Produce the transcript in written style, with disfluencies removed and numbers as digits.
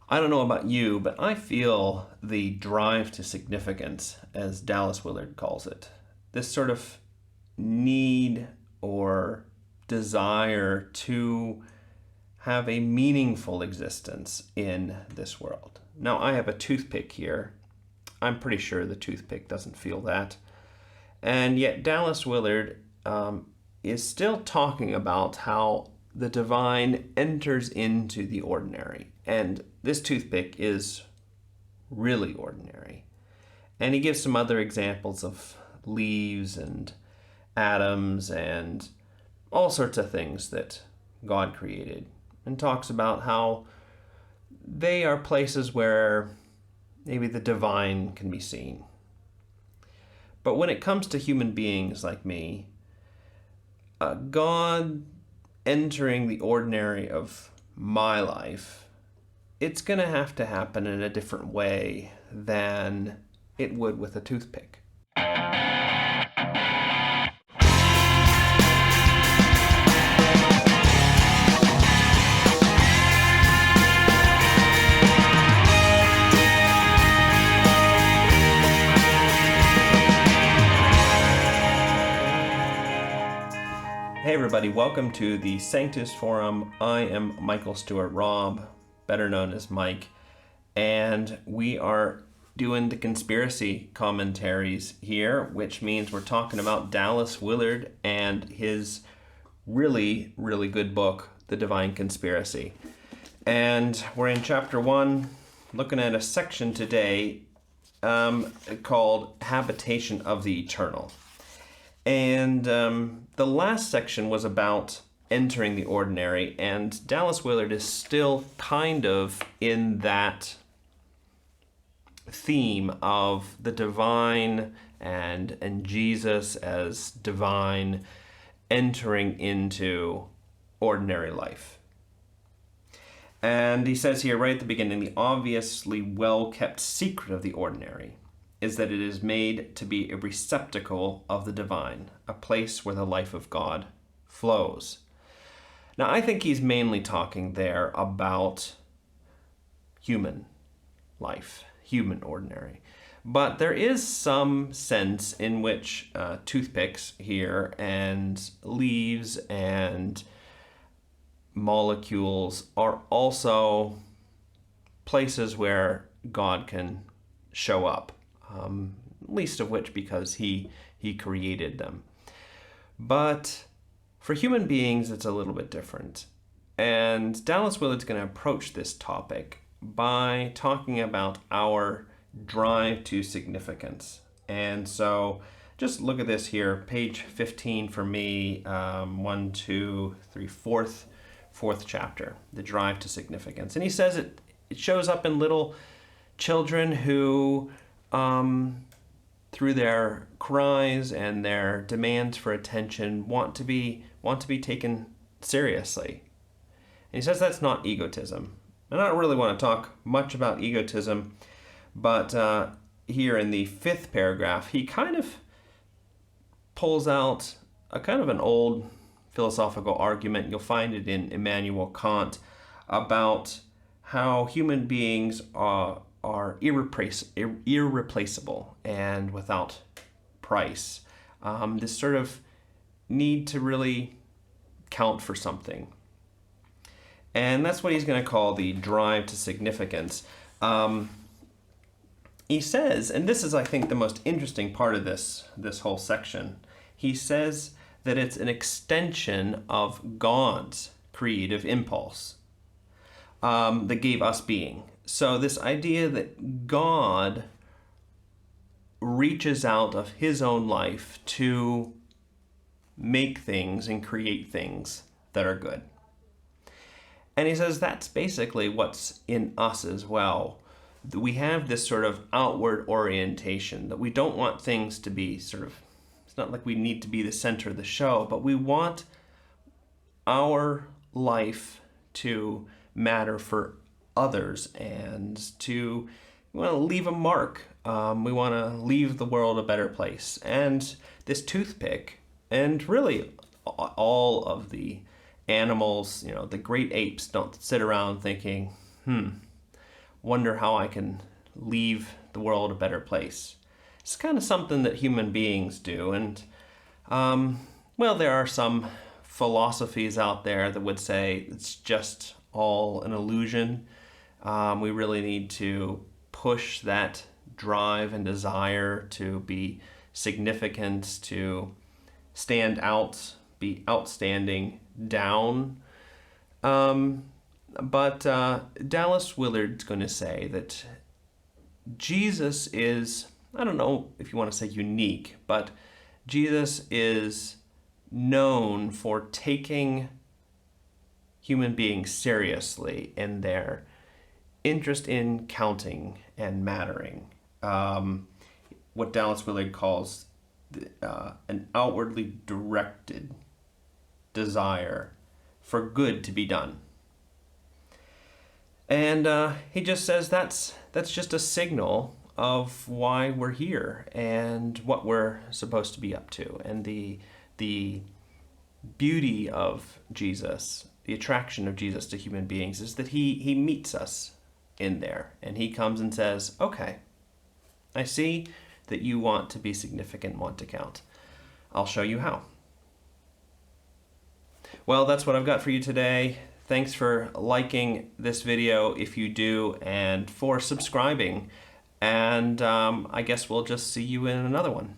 I don't know about you, but I feel the drive to significance, as Dallas Willard calls it, this sort of need or desire to have a meaningful existence in this world. Now, I have a toothpick here. I'm pretty sure the toothpick doesn't feel that. And yet, Dallas Willard is still talking about how the divine enters into the ordinary. And this toothpick is really ordinary. And he gives some other examples of leaves and atoms and all sorts of things that God created, and talks about how they are places where maybe the divine can be seen. But when it comes to human beings like me, God entering the ordinary of my life, it's going to have to happen in a different way than it would with a toothpick. Hey everybody, welcome to the Sanctus Forum. I am Michael Stewart Robb, better known as Mike, and we are doing the conspiracy commentaries here, which means we're talking about Dallas Willard and his really, really good book, The Divine Conspiracy. And we're in chapter 1, looking at a section today called Habitation of the Eternal. And the last section was about entering the ordinary, and Dallas Willard is still kind of in that theme of the divine and Jesus as divine entering into ordinary life. And he says here right at the beginning, the obviously well-kept secret of the ordinary is that it is made to be a receptacle of the divine, a place where the life of God flows. Now, I think he's mainly talking there about human life, human ordinary. But there is some sense in which toothpicks here and leaves and molecules are also places where God can show up. Least of which because he created them. But for human beings, it's a little bit different. And Dallas Willard's going to approach this topic by talking about our drive to significance. And so just look at this here, page 15 for me, 1, 2, 3, fourth chapter, the drive to significance. And he says it shows up in little children who through their cries and their demands for attention, want to be taken seriously. And he says that's not egotism. And I don't really want to talk much about egotism, but here in the 5th paragraph, he kind of pulls out a kind of an old philosophical argument. You'll find it in Immanuel Kant about how human beings are irreplaceable and without price. This sort of need to really count for something. And that's what he's going to call the drive to significance. He says, and this is, I think, the most interesting part of this whole section, he says that it's an extension of God's creative impulse that gave us being. So this idea that God reaches out of his own life to make things and create things that are good. And he says that's basically what's in us as well. We have this sort of outward orientation that we don't want things to be sort of, it's not like we need to be the center of the show, but we want our life to matter for others and we want to leave a mark. We want to leave the world a better place. And this toothpick, and really all of the animals, the great apes don't sit around thinking, wonder how I can leave the world a better place. It's kind of something that human beings do. And, well, there are some philosophies out there that would say it's just all an illusion. We really need to push that drive and desire to be significant, to stand out, be outstanding, down. But Dallas Willard's going to say that Jesus is, I don't know if you want to say unique, but Jesus is known for taking human beings seriously in their interest in counting and mattering. What Dallas Willard calls an outwardly directed desire for good to be done. And he just says that's just a signal of why we're here and what we're supposed to be up to. And the beauty of Jesus, the attraction of Jesus to human beings, is that he meets us in there. And he comes and says, okay, I see that you want to be significant, want to count. I'll show you how. Well, that's what I've got for you today. Thanks for liking this video if you do, and for subscribing. And I guess we'll just see you in another one.